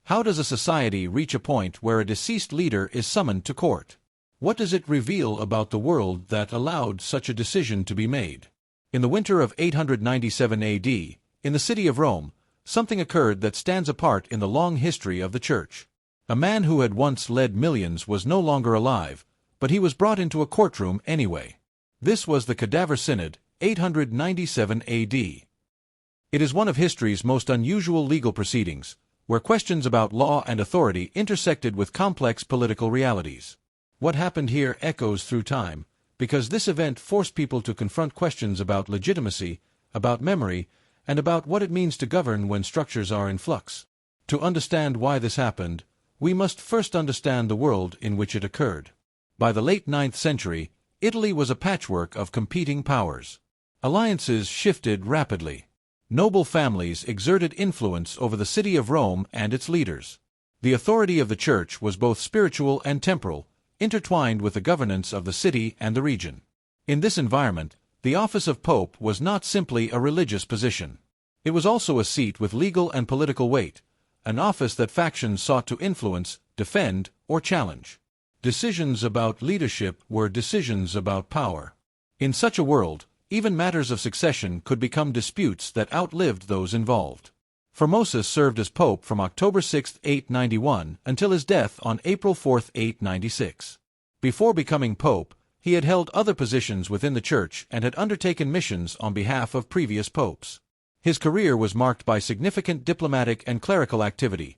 How does a society reach a point where a deceased leader is summoned to court? What does it reveal about the world that allowed such a decision to be made? In the winter of 897 AD, in the city of Rome, something occurred that stands apart in the long history of the Church. A man who had once led millions was no longer alive, but he was brought into a courtroom anyway. This was the Cadaver Synod, 897 AD. It is one of history's most unusual legal proceedings, where questions about law and authority intersected with complex political realities. What happened here echoes through time, because this event forced people to confront questions about legitimacy, about memory, and about what it means to govern when structures are in flux. To understand why this happened, we must first understand the world in which it occurred. By the late 9th century, Italy was a patchwork of competing powers. Alliances shifted rapidly. Noble families exerted influence over the city of Rome and its leaders. The authority of the Church was both spiritual and temporal, intertwined with the governance of the city and the region. In this environment, the office of Pope was not simply a religious position. It was also a seat with legal and political weight, an office that factions sought to influence, defend, or challenge. Decisions about leadership were decisions about power. In such a world, even matters of succession could become disputes that outlived those involved. Formosus served as Pope from October 6, 891, until his death on April 4, 896. Before becoming Pope, he had held other positions within the Church and had undertaken missions on behalf of previous popes. His career was marked by significant diplomatic and clerical activity,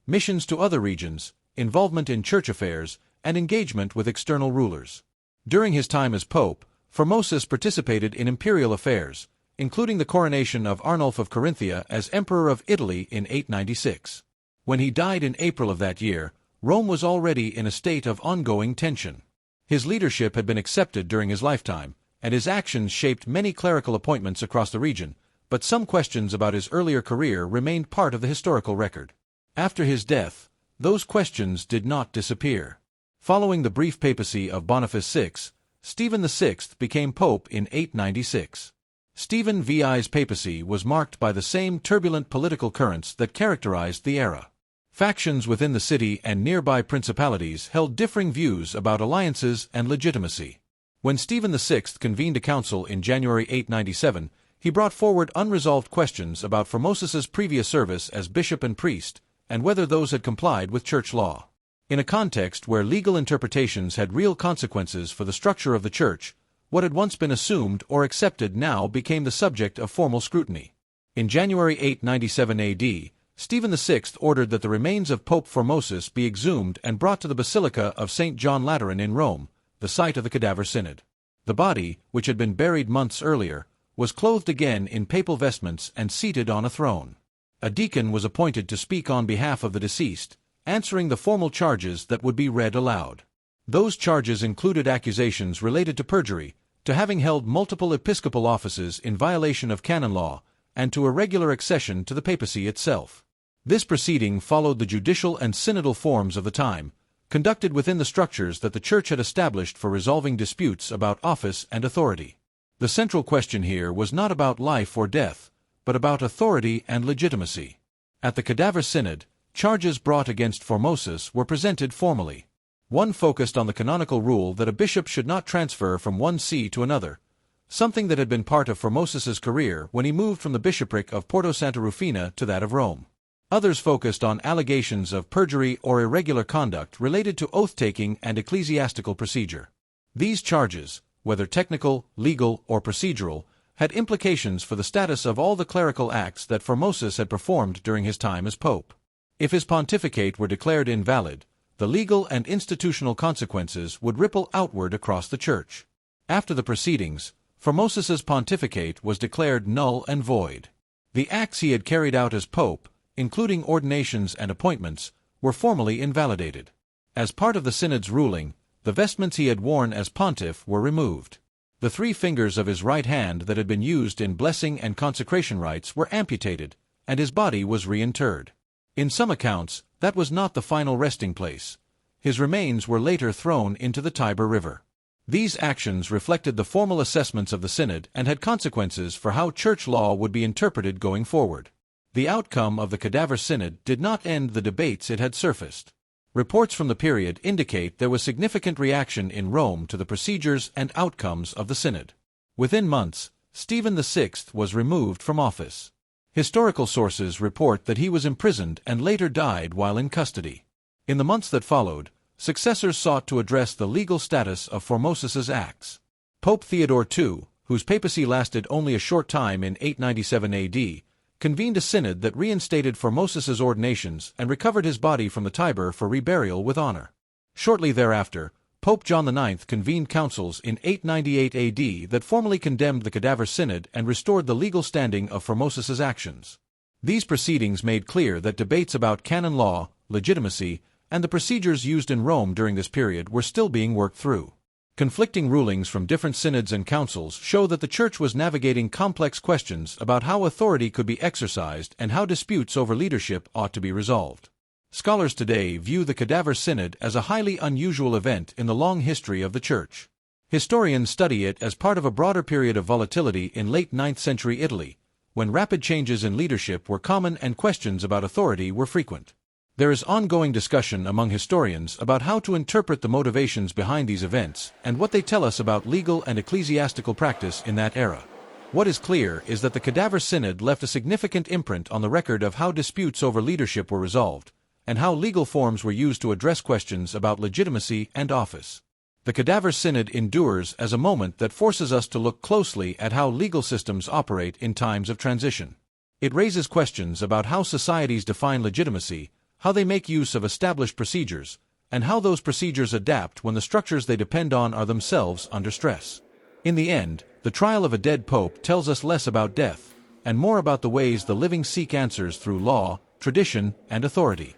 missions to other regions, involvement in church affairs, and engagement with external rulers. During his time as Pope, Formosus participated in imperial affairs, including the coronation of Arnulf of Carinthia as Emperor of Italy in 896. When he died in April of that year, Rome was already in a state of ongoing tension. His leadership had been accepted during his lifetime, and his actions shaped many clerical appointments across the region, but some questions about his earlier career remained part of the historical record. After his death, those questions did not disappear. Following the brief papacy of Boniface VI, Stephen VI became Pope in 896. Stephen VI's papacy was marked by the same turbulent political currents that characterized the era. Factions within the city and nearby principalities held differing views about alliances and legitimacy. When Stephen VI convened a council in January 897, he brought forward unresolved questions about Formosus's previous service as bishop and priest, and whether those had complied with church law. In a context where legal interpretations had real consequences for the structure of the Church, what had once been assumed or accepted now became the subject of formal scrutiny. In January 897 AD, Stephen VI ordered that the remains of Pope Formosus be exhumed and brought to the Basilica of St. John Lateran in Rome, the site of the Cadaver Synod. The body, which had been buried months earlier, was clothed again in papal vestments and seated on a throne. A deacon was appointed to speak on behalf of the deceased, answering the formal charges that would be read aloud. Those charges included accusations related to perjury, to having held multiple episcopal offices in violation of canon law, and to irregular accession to the papacy itself. This proceeding followed the judicial and synodal forms of the time, conducted within the structures that the Church had established for resolving disputes about office and authority. The central question here was not about life or death, but about authority and legitimacy. At the Cadaver Synod, charges brought against Formosus were presented formally. One focused on the canonical rule that a bishop should not transfer from one see to another, something that had been part of Formosus's career when he moved from the bishopric of Porto Santa Rufina to that of Rome. Others focused on allegations of perjury or irregular conduct related to oath-taking and ecclesiastical procedure. These charges, whether technical, legal, or procedural, had implications for the status of all the clerical acts that Formosus had performed during his time as pope. If his pontificate were declared invalid, the legal and institutional consequences would ripple outward across the Church. After the proceedings, Formosus's pontificate was declared null and void. The acts he had carried out as pope, including ordinations and appointments, were formally invalidated. As part of the synod's ruling, the vestments he had worn as pontiff were removed. The 3 fingers of his right hand that had been used in blessing and consecration rites were amputated, and his body was reinterred. In some accounts, that was not the final resting place. His remains were later thrown into the Tiber River. These actions reflected the formal assessments of the synod and had consequences for how church law would be interpreted going forward. The outcome of the Cadaver Synod did not end the debates it had surfaced. Reports from the period indicate there was significant reaction in Rome to the procedures and outcomes of the synod. Within months, Stephen VI was removed from office. Historical sources report that he was imprisoned and later died while in custody. In the months that followed, successors sought to address the legal status of Formosus's acts. Pope Theodore II, whose papacy lasted only a short time in 897 AD, convened a synod that reinstated Formosus's ordinations and recovered his body from the Tiber for reburial with honor. Shortly thereafter, Pope John IX convened councils in 898 AD that formally condemned the Cadaver Synod and restored the legal standing of Formosus's actions. These proceedings made clear that debates about canon law, legitimacy, and the procedures used in Rome during this period were still being worked through. Conflicting rulings from different synods and councils show that the Church was navigating complex questions about how authority could be exercised and how disputes over leadership ought to be resolved. Scholars today view the Cadaver Synod as a highly unusual event in the long history of the Church. Historians study it as part of a broader period of volatility in late 9th century Italy, when rapid changes in leadership were common and questions about authority were frequent. There is ongoing discussion among historians about how to interpret the motivations behind these events and what they tell us about legal and ecclesiastical practice in that era. What is clear is that the Cadaver Synod left a significant imprint on the record of how disputes over leadership were resolved, and how legal forms were used to address questions about legitimacy and office. The Cadaver Synod endures as a moment that forces us to look closely at how legal systems operate in times of transition. It raises questions about how societies define legitimacy, how they make use of established procedures, and how those procedures adapt when the structures they depend on are themselves under stress. In the end, the trial of a dead pope tells us less about death, and more about the ways the living seek answers through law, tradition, and authority.